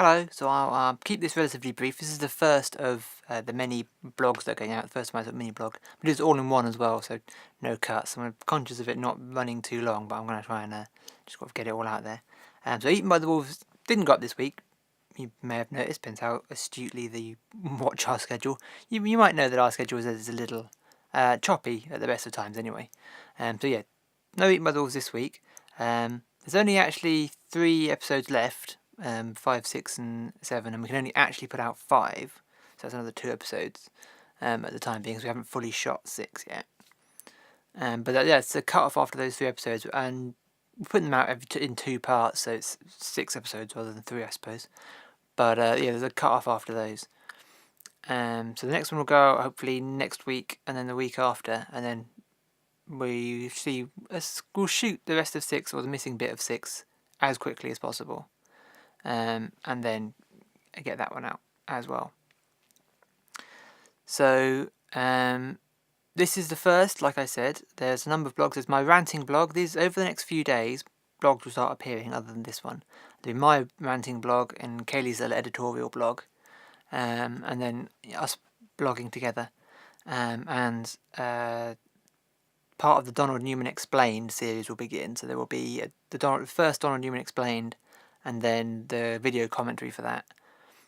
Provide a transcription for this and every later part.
Hello, so I'll keep this relatively brief. This is the first of the many blogs that are going out, the first of my sort of mini blog. But it's all in one as well, so no cuts. I'm conscious of it not running too long, but I'm going to try and just got to get it all out there. So Eaten by the Wolves didn't go up this week. You may have noticed, depends how astutely that you watch our schedule. You might know that our schedule is a little choppy at the best of times anyway. So yeah, no Eaten by the Wolves this week. There's only actually 3 episodes left. 5, 6, and 7, and we can only actually put out 5, so that's another 2 episodes at the time being, because we haven't fully shot 6 yet. But yeah, it's a cut off after those 3 episodes, and we put them out in 2 parts, so it's 6 episodes rather than 3, I suppose. But yeah, there's a cut off after those. So the next one will go out hopefully next week, and then the week after, and then we'll shoot the rest of 6, or the missing bit of 6, as quickly as possible. And then get that one out as well. So this is the first, like I said. There's a number of blogs. There's my ranting blog. These over the next few days, blogs will start appearing other than this one. There'll be my ranting blog and Kaylee's little editorial blog, and then us blogging together, and part of the Donald Newman Explained series will begin. So there will be the first Donald Newman Explained, and then the video commentary for that,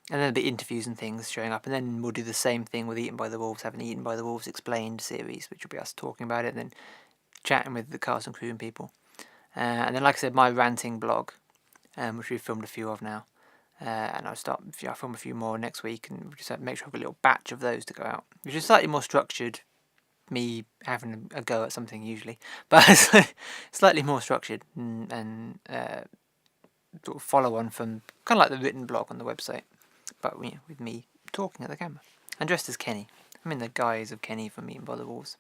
and then there'll be interviews and things showing up, and then we'll do the same thing with Eaten by the Wolves, having Eaten by the Wolves Explained series, which will be us talking about it and then chatting with the cast and crew and people. And then, like I said, my ranting blog, which we've filmed a few of now, and I'll film a few more next week, and we'll just make sure I've got a little batch of those to go out, which is slightly more structured. Me having a go at something usually, but slightly more structured and sort of follow on from kind of like the written blog on the website, but with me talking at the camera and dressed as Kenny. I'm in the guise of Kenny from Eaten by the Wolves.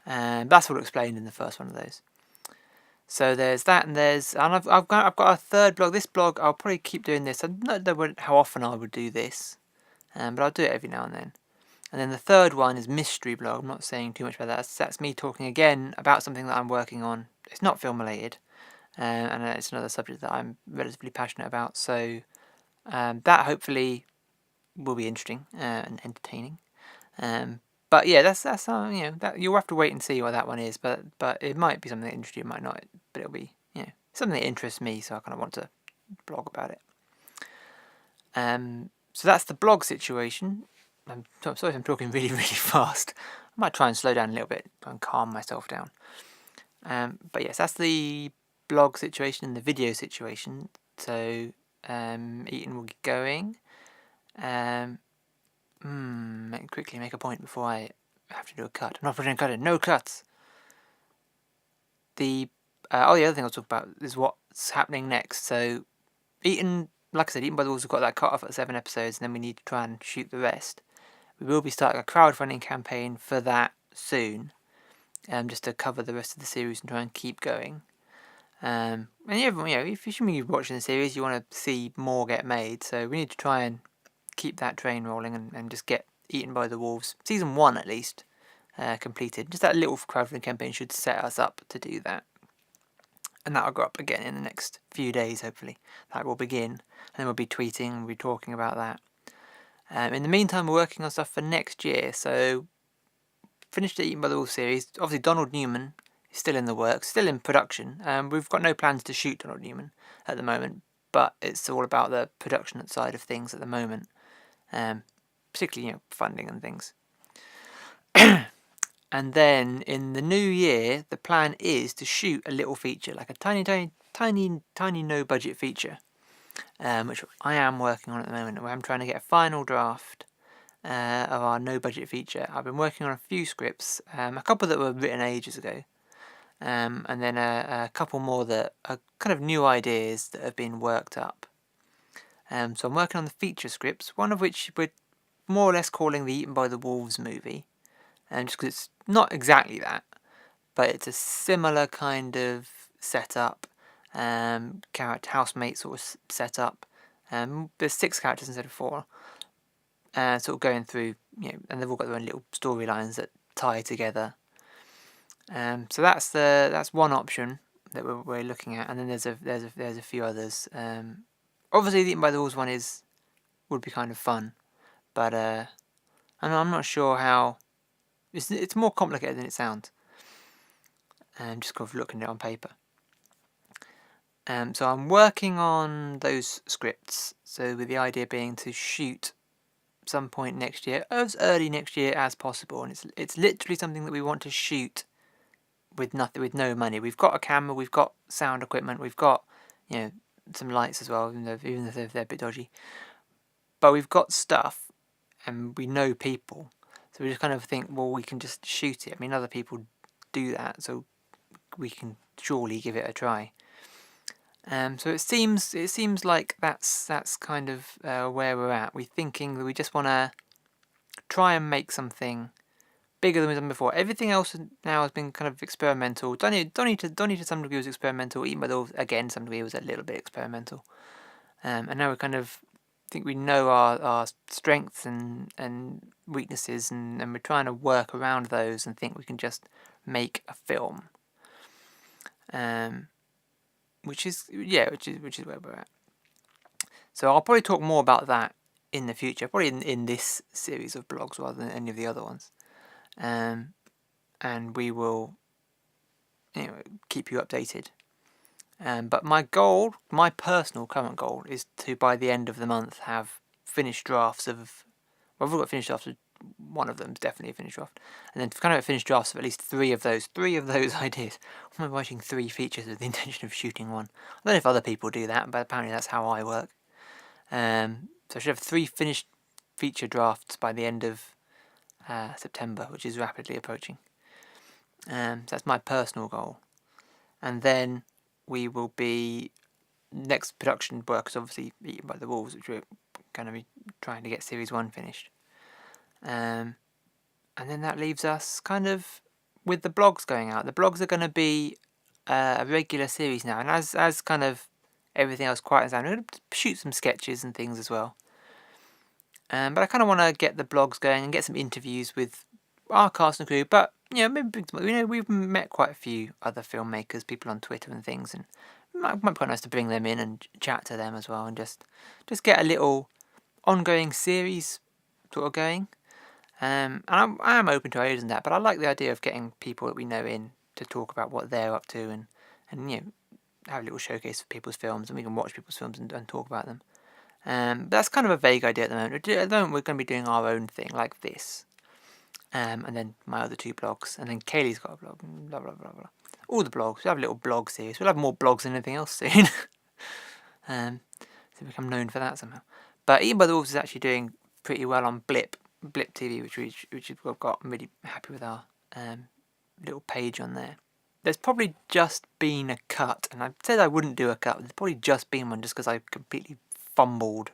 That's all explained in the first one of those. So there's that, and I've got a third blog. This blog I'll probably keep doing this. I don't know how often I would do this, but I'll do it every now and then. And then the third one is mystery blog. I'm not saying too much about that. That's me talking again about something that I'm working on. It's not film related, and it's another subject that I'm relatively passionate about. So that hopefully will be interesting and entertaining. But yeah, that's that you'll have to wait and see what that one is. But it might be something that interests you, it might not. But it'll be something that interests me, so I kind of want to blog about it. So that's the blog situation. I'm sorry if I'm talking really, really fast. I might try and slow down a little bit, try and calm myself down. But yes, that's the blog situation and the video situation. So Eaten will get going. Quickly make a point before I have to do a cut. I'm not putting a cut in. No cuts. The other thing I'll talk about is what's happening next. So Eaten, like I said, Eaten by the Wolves have got that cut off at 7 episodes, and then we need to try and shoot the rest. We will be starting a crowdfunding campaign for that soon, just to cover the rest of the series and try and keep going. And everyone, if you're watching the series, you want to see more get made, so we need to try and keep that train rolling and just get Eaten by the Wolves, season 1 at least, completed. Just that little crowdfunding campaign should set us up to do that. And that'll go up again in the next few days, hopefully. That will begin, and then we'll be tweeting and we'll be talking about that. In the meantime, we're working on stuff for next year, so finished the Eaten by the Wolves series. Obviously, Donald Newman is still in the works, still in production. We've got no plans to shoot Donald Newman at the moment, but it's all about the production side of things at the moment, particularly funding and things. And then in the new year, the plan is to shoot a little feature, like a tiny no budget feature, which I am working on at the moment. Where I'm trying to get a final draft of our no budget feature. I've been working on a few scripts, a couple that were written ages ago, and then a couple more that are kind of new ideas that have been worked up. So I'm working on the feature scripts, one of which we're more or less calling the Eaten by the Wolves movie, just because it's not exactly that, but it's a similar kind of setup, character housemate sort of setup. There's 6 characters instead of 4, sort of going through, and they've all got their own little storylines that tie together. So that's one option that we're looking at, and then there's a few others. Obviously, the Eaten by the Wolves one would be kind of fun, but I'm not sure how. It's more complicated than it sounds. Just kind of looking at it on paper. So I'm working on those scripts. So with the idea being to shoot some point next year, as early next year as possible, and it's literally something that we want to shoot with no money. We've got a camera, we've got sound equipment, we've got some lights as well, even if they're a bit dodgy. But we've got stuff, and we know people, so we just kind of think, well, we can just shoot it. I mean, other people do that, so we can surely give it a try. So it seems like that's kind of where we're at. We're thinking that we just want to try and make something bigger than we've done before. Everything else now has been kind of experimental. Donnie to some degree was experimental. Eaten by the Wolves, again, some degree was a little bit experimental. And now we kind of think we know our strengths and weaknesses, and we're trying to work around those and think we can just make a film. Which is where we're at. So I'll probably talk more about that in the future, probably in this series of blogs rather than any of the other ones. And we will keep you updated. But my goal, my personal current goal, is to by the end of the month have finished drafts of. Well, I've got finished drafts of one of them, is definitely a finished draft, and then kind of finished drafts of at least three of those ideas. I'm writing 3 features with the intention of shooting one. I don't know if other people do that, but apparently that's how I work. So I should have 3 finished feature drafts by the end of September, which is rapidly approaching. So that's my personal goal. And then we will be... Next production work is obviously Eaten by the Wolves, which we're going to be trying to get Series 1 finished. And then that leaves us kind of with the blogs going out. The blogs are going to be a regular series now. And as kind of everything else quietens down, we're going to shoot some sketches and things as well. But I kind of want to get the blogs going and get some interviews with our cast and crew. But maybe we've met quite a few other filmmakers, people on Twitter and things, and it might be quite nice to bring them in and chat to them as well, and just get a little ongoing series sort of going. And I am open to ideas and that, but I like the idea of getting people that we know in to talk about what they're up to and have a little showcase of people's films, and we can watch people's films and talk about them. That's kind of a vague idea at the moment. At the moment, we're going to be doing our own thing like this, and then my other 2 blogs, and then Kaylee's got a blog, and blah blah blah blah. All the blogs. We'll have a little blog series. We'll have more blogs than anything else soon. So become known for that somehow. But Eaten by the Wolves is actually doing pretty well on Blip TV, which we've got. I'm really happy with our little page on there. There's probably just been a cut, and I said I wouldn't do a cut, but there's probably just been one just because I completely fumbled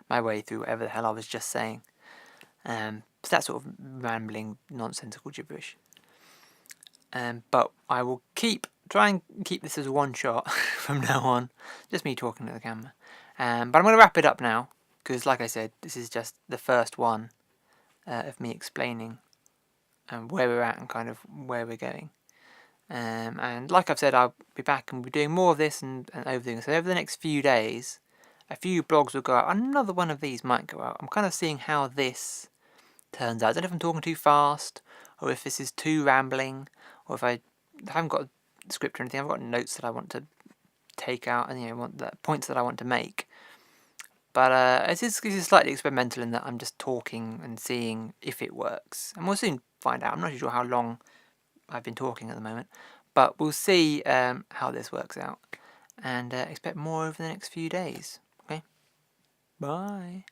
my way through whatever the hell I was just saying. So that sort of rambling, nonsensical gibberish. But I will try and keep this as a one shot from now on, just me talking to the camera. But I'm going to wrap it up now, because like I said, this is just the first one of me explaining where we're at and kind of where we're going. And like I've said, I'll be back and we'll be doing more of this and everything. So over the next few days, a few blogs will go out. Another one of these might go out. I'm kind of seeing how this turns out. I don't know if I'm talking too fast, or if this is too rambling, or if I haven't got a script or anything. I've got notes that I want to take out, and want the points that I want to make. But this is slightly experimental in that I'm just talking and seeing if it works, and we'll soon find out. I'm not sure how long I've been talking at the moment, but we'll see how this works out, and expect more over the next few days. Okay, bye.